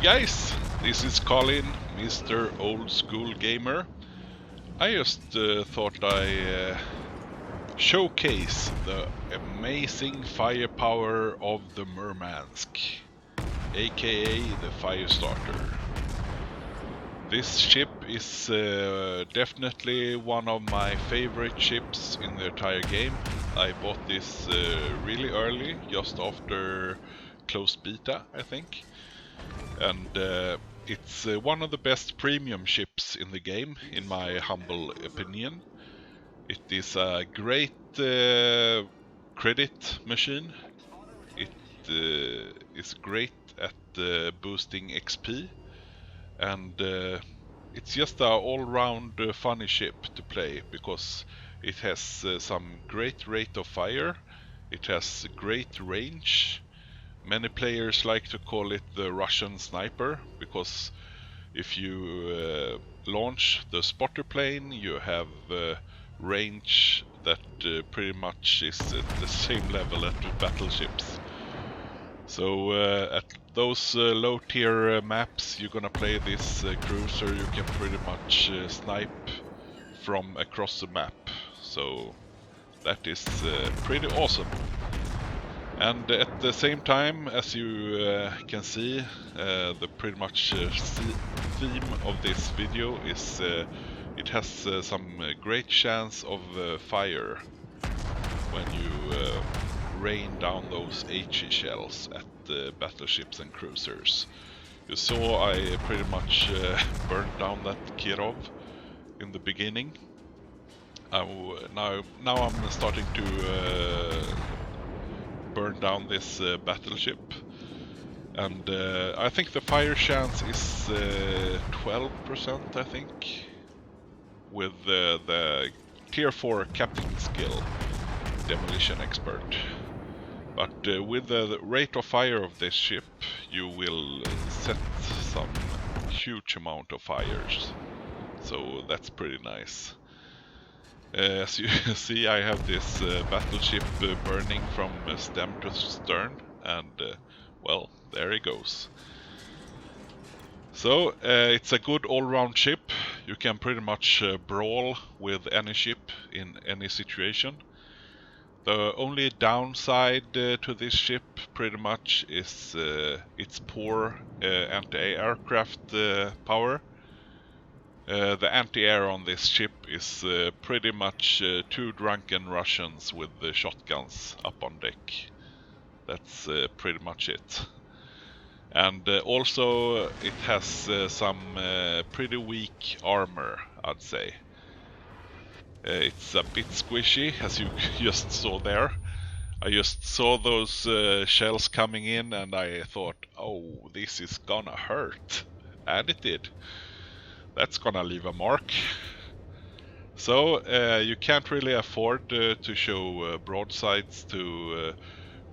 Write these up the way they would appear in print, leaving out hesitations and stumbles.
guys, this is Colin, Mr. Old School Gamer. I just thought I showcase the amazing firepower of the Murmansk, a.k.a. the Firestarter. This ship is definitely one of my favorite ships in the entire game. I bought this really early, just after closed beta, I think. And it's one of the best premium ships in the game, in my humble opinion. It is a great credit machine. It is great at boosting XP, and it's just a all-round funny ship to play because it has some great rate of fire, it has great range. Many players like to call it the Russian sniper, because if you launch the spotter plane, you have range that pretty much is at the same level as the battleships. So at those low tier maps you're gonna play this cruiser, you can pretty much snipe from across the map. So that is pretty awesome. And at the same time, as you can see, the pretty much theme of this video is it has some great chance of fire when you rain down those HE shells at battleships and cruisers. You saw I pretty much burned down that Kirov in the beginning. Now I'm starting to burn down this battleship, and I think the fire chance is 12%, I think, with the tier 4 captain skill, demolition expert. But with the rate of fire of this ship, you will set some huge amount of fires, so that's pretty nice. As you see, I have this battleship burning from stem to stern, and well, there it goes. So it's a good all-round ship. You can pretty much brawl with any ship in any situation. The only downside to this ship pretty much is its poor anti-aircraft power. The anti-air on this ship is pretty much 2 drunken Russians with the shotguns up on deck. That's pretty much it. And also it has some pretty weak armor, I'd say. It's a bit squishy, as you just saw there. I just saw those shells coming in and I thought, oh, this is gonna hurt. And it did. That's gonna leave a mark. So you can't really afford to show broadsides to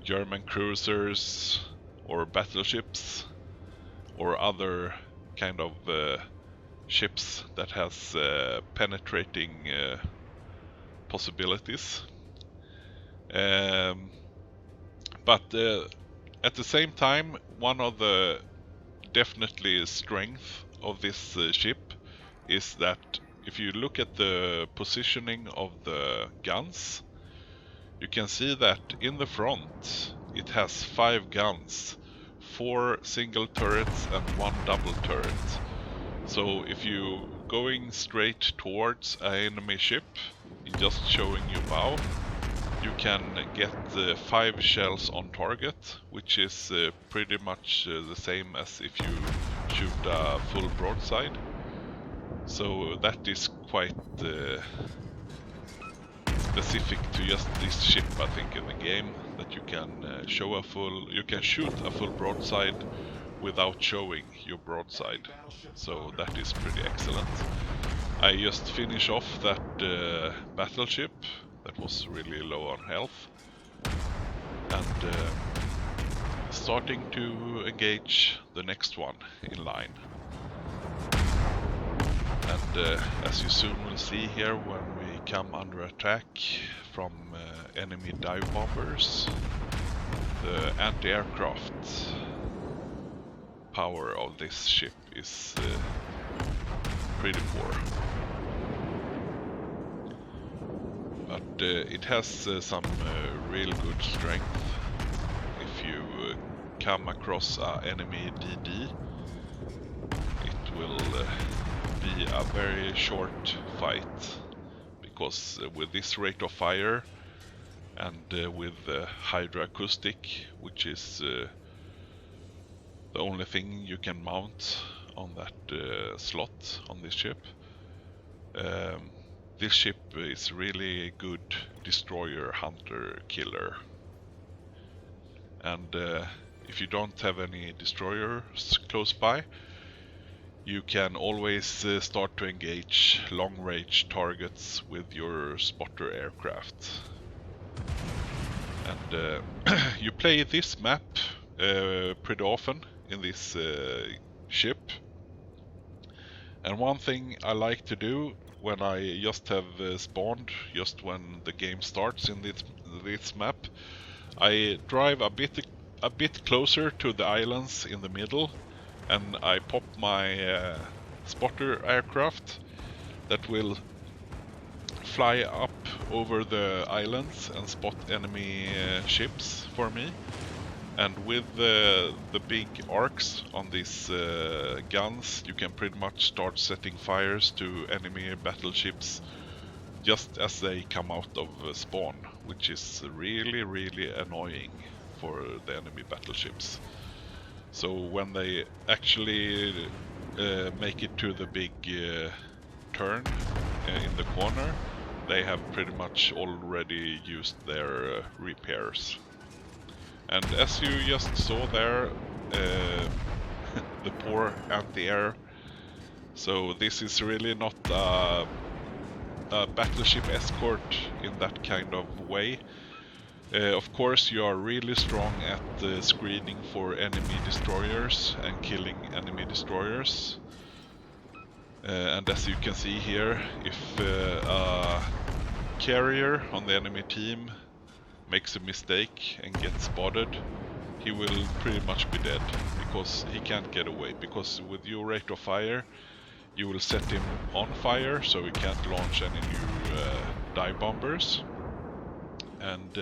German cruisers or battleships or other kind of ships that has penetrating possibilities. But at the same time, one of the definitely strength of this ship is that if you look at the positioning of the guns, you can see that in the front it has 5 guns, 4 single turrets and 1 double turret. So if you going straight towards an enemy ship, just showing your bow, you can get 5 shells on target, which is pretty much the same as if you shoot a full broadside. So that is quite specific to just this ship, I think, in the game, that you can you can shoot a full broadside without showing your broadside. So that is pretty excellent. I just finished off that battleship that was really low on health, and starting to engage the next one in line. And as you soon will see here, when we come under attack from enemy dive bombers, the anti-aircraft power of this ship is pretty poor. But it has some real good strength. If you come across an enemy DD, it will be a very short fight, because with this rate of fire and with hydroacoustic, which is the only thing you can mount on that slot on this ship, this ship is really good destroyer, hunter, killer. And if you don't have any destroyers close by, you can always start to engage long-range targets with your spotter aircraft. And you play this map pretty often in this ship. And one thing I like to do when I just have spawned, just when the game starts in this map, I drive a bit closer to the islands in the middle, and I pop my spotter aircraft that will fly up over the islands and spot enemy ships for me. And with the big arcs on these guns, you can pretty much start setting fires to enemy battleships just as they come out of spawn, which is really, really annoying for the enemy battleships. So when they actually make it to the big turn in the corner, they have pretty much already used their repairs. And as you just saw there, the poor anti-air. So this is really not a battleship escort in that kind of way. Of course, you are really strong at screening for enemy destroyers and killing enemy destroyers. And as you can see here, if a carrier on the enemy team makes a mistake and gets spotted, he will pretty much be dead, because he can't get away, because with your rate of fire you will set him on fire, so he can't launch any new dive bombers. And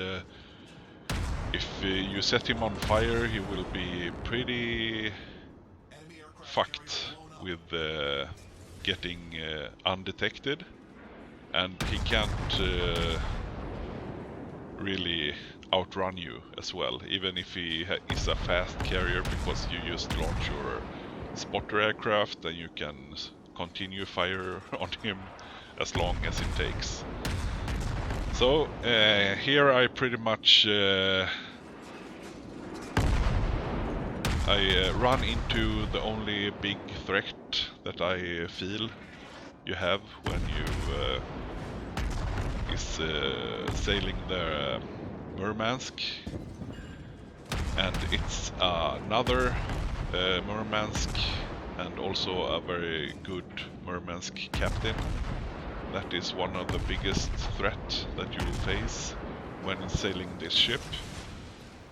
if you set him on fire, he will be pretty fucked with getting undetected, and he can't really outrun you as well, even if he is a fast carrier, because you just launch your spotter aircraft and you can continue fire on him as long as it takes. So here I pretty much I run into the only big threat that I feel you have when you is sailing the Murmansk, and it's another Murmansk, and also a very good Murmansk captain. That is one of the biggest threat that you will face when sailing this ship.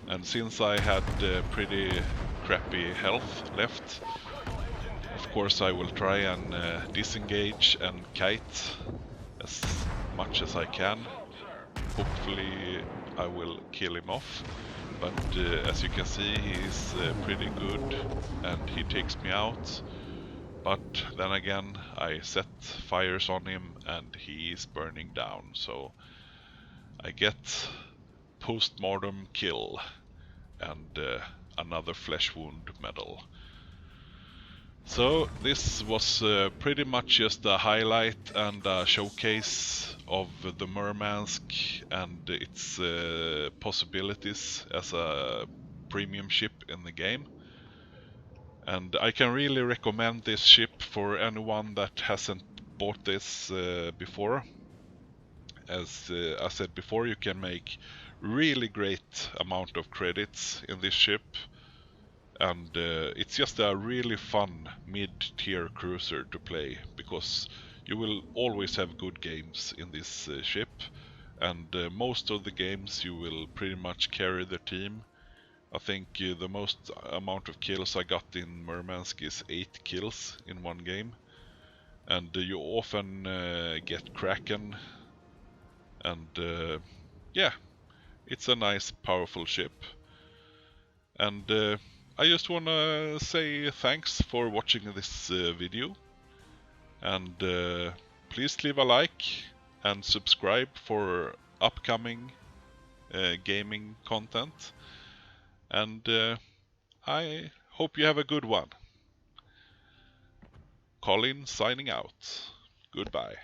And since I had pretty crappy health left, of course I will try and disengage and kite as much as I can. Hopefully I will kill him off, but as you can see, he is pretty good and he takes me out. But then again, I set fires on him and he is burning down, so I get post-mortem kill and another flesh wound medal. So this was pretty much just a highlight and a showcase of the Murmansk and its possibilities as a premium ship in the game. And I can really recommend this ship for anyone that hasn't bought this before. As I said before, you can make really great amount of credits in this ship. And it's just a really fun mid-tier cruiser to play, because you will always have good games in this ship, and most of the games you will pretty much carry the team I think the most amount of kills I got in Murmansk is 8 kills in one game. And you often get Kraken. And yeah, it's a nice, powerful ship. And I just wanna say thanks for watching this video. And please leave a like and subscribe for upcoming gaming content. And I hope you have a good one. Colin signing out. Goodbye.